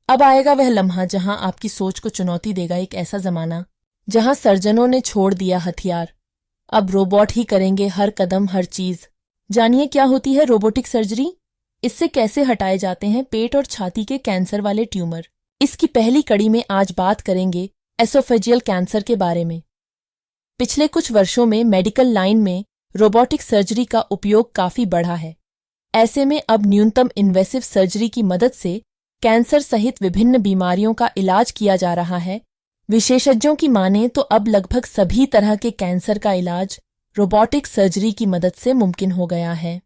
अब आएगा वह लम्हा जहां आपकी सोच को चुनौती देगा एक ऐसा जमाना जहां सर्जनों ने छोड़ दिया हथियार। अब रोबोट ही करेंगे हर कदम हर चीज। जानिए क्या होती है रोबोटिक सर्जरी, इससे कैसे हटाए जाते हैं पेट और छाती के कैंसर वाले ट्यूमर। इसकी पहली कड़ी में आज बात करेंगे एसोफेजियल कैंसर के बारे में। पिछले कुछ वर्षों में मेडिकल लाइन में रोबोटिक सर्जरी का उपयोग काफी बढ़ा है। ऐसे में अब न्यूनतम इन्वेसिव सर्जरी की मदद से कैंसर सहित विभिन्न बीमारियों का इलाज किया जा रहा है। विशेषज्ञों की माने तो अब लगभग सभी तरह के कैंसर का इलाज रोबोटिक सर्जरी की मदद से मुमकिन हो गया है।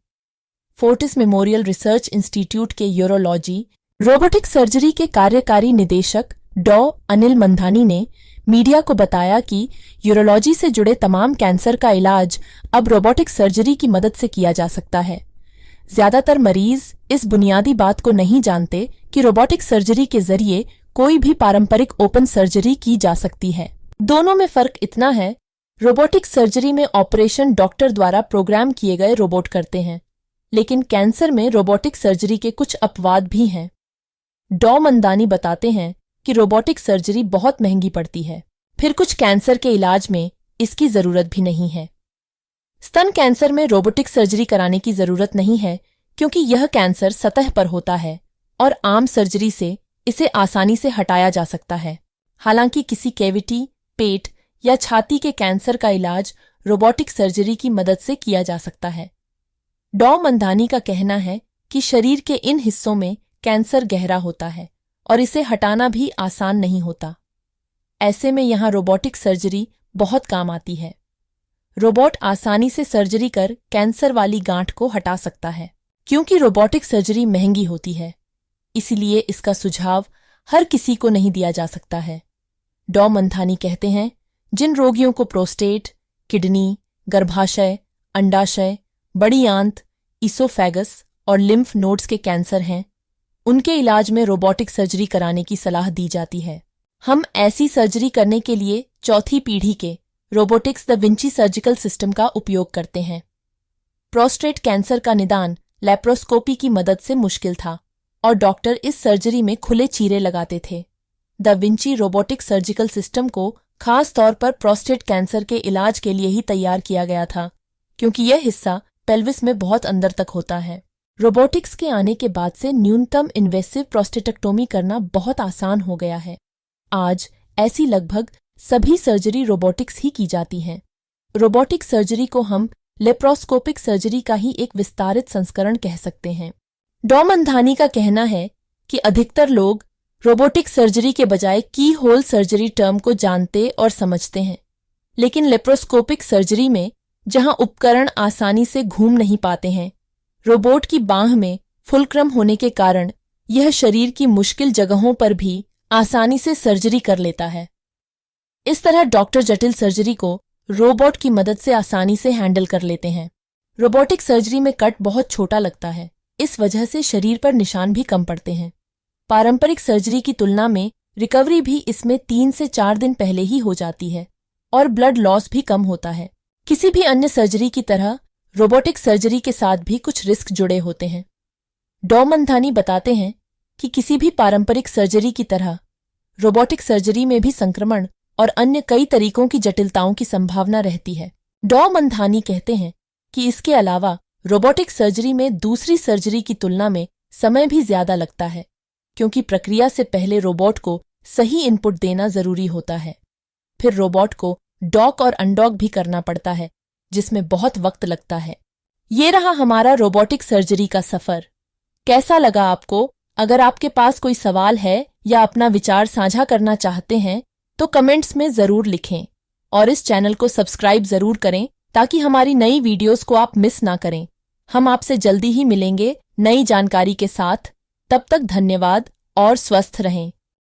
फोर्टिस मेमोरियल रिसर्च इंस्टीट्यूट के यूरोलॉजी रोबोटिक सर्जरी के कार्यकारी निदेशक डॉ. अनिल मंधानी ने मीडिया को बताया कि यूरोलॉजी से जुड़े तमाम कैंसर का इलाज अब रोबोटिक सर्जरी की मदद से किया जा सकता है। ज्यादातर मरीज इस बुनियादी बात को नहीं जानते कि रोबोटिक सर्जरी के जरिए कोई भी पारंपरिक ओपन सर्जरी की जा सकती है। दोनों में फर्क इतना है, रोबोटिक सर्जरी में ऑपरेशन डॉक्टर द्वारा प्रोग्राम किए गए रोबोट करते हैं, लेकिन कैंसर में रोबोटिक सर्जरी के कुछ अपवाद भी हैं। डॉ. मंदानी बताते हैं कि रोबोटिक सर्जरी बहुत महंगी पड़ती है, फिर कुछ कैंसर के इलाज में इसकी जरूरत भी नहीं है। स्तन कैंसर में रोबोटिक सर्जरी कराने की जरूरत नहीं है क्योंकि यह कैंसर सतह पर होता है और आम सर्जरी से इसे आसानी से हटाया जा सकता है। हालांकि किसी कैविटी, पेट या छाती के कैंसर का इलाज रोबोटिक सर्जरी की मदद से किया जा सकता है। डॉ. मंधानी का कहना है कि शरीर के इन हिस्सों में कैंसर गहरा होता है और इसे हटाना भी आसान नहीं होता। ऐसे में यहाँ रोबोटिक सर्जरी बहुत काम आती है। रोबोट आसानी से सर्जरी कर कैंसर वाली गांठ को हटा सकता है। क्योंकि रोबोटिक सर्जरी महंगी होती है, इसलिए इसका सुझाव हर किसी को नहीं दिया जा सकता है। डॉ. मंधानी कहते हैं, जिन रोगियों को प्रोस्टेट, किडनी, गर्भाशय, अंडाशय, बड़ी आंत, इसोफेगस और लिम्फ नोड्स के कैंसर हैं, उनके इलाज में रोबोटिक सर्जरी कराने की सलाह दी जाती है। हम ऐसी सर्जरी करने के लिए चौथी पीढ़ी के robotics the Vinci surgical system का उपयोग करते हैं। प्रोस्टेट कैंसर का निदान लेप्रोस्कोपी की मदद से मुश्किल था और डॉक्टर इस सर्जरी में खुले चीरे लगाते थे। The Vinci robotic surgical system को खास तौर पर प्रोस्टेट कैंसर के इलाज के लिए ही तैयार किया गया था, क्योंकि यह हिस्सा पेल्विस में बहुत अंदर तक होता है। रोबोटिक्स के आने के बाद से न्यूनतम इन्वेसिव प्रोस्टेटेक्टोमी करना बहुत आसान हो गया है। आज ऐसी लगभग सभी सर्जरी रोबोटिक्स ही की जाती हैं। रोबोटिक सर्जरी को हम लेप्रोस्कोपिक सर्जरी का ही एक विस्तारित संस्करण कह सकते हैं। डॉ. मंधानी का कहना है कि अधिकतर लोग रोबोटिक सर्जरी के बजाय की होल सर्जरी टर्म को जानते और समझते हैं, लेकिन लेप्रोस्कोपिक सर्जरी में जहां उपकरण आसानी से घूम नहीं पाते हैं, रोबोट की बांह में फुलक्रम होने के कारण यह शरीर की मुश्किल जगहों पर भी आसानी से सर्जरी कर लेता है। इस तरह डॉक्टर जटिल सर्जरी को रोबोट की मदद से आसानी से हैंडल कर लेते हैं। रोबोटिक सर्जरी में कट बहुत छोटा लगता है, इस वजह से शरीर पर निशान भी कम पड़ते हैं। पारंपरिक सर्जरी की तुलना में रिकवरी भी इसमें 3 से 4 दिन पहले ही हो जाती है और ब्लड लॉस भी कम होता है। किसी भी अन्य सर्जरी की तरह रोबोटिक सर्जरी के साथ भी कुछ रिस्क जुड़े होते हैं। डॉ. मंधानी बताते हैं कि किसी भी पारंपरिक सर्जरी की तरह रोबोटिक सर्जरी में भी संक्रमण और अन्य कई तरीकों की जटिलताओं की संभावना रहती है। डॉ. मंधानी कहते हैं कि इसके अलावा रोबोटिक सर्जरी में दूसरी सर्जरी की तुलना में समय भी ज्यादा लगता है, क्योंकि प्रक्रिया से पहले रोबोट को सही इनपुट देना जरूरी होता है। फिर रोबोट को डॉक और अनडॉक भी करना पड़ता है, जिसमें बहुत वक्त लगता है। ये रहा हमारा रोबोटिक सर्जरी का सफर। कैसा लगा आपको? अगर आपके पास कोई सवाल है या अपना विचार साझा करना चाहते हैं तो कमेंट्स में जरूर लिखें और इस चैनल को सब्सक्राइब जरूर करें ताकि हमारी नई वीडियोस को आप मिस ना करें। हम आपसे जल्दी ही मिलेंगे नई जानकारी के साथ। तब तक धन्यवाद और स्वस्थ रहें।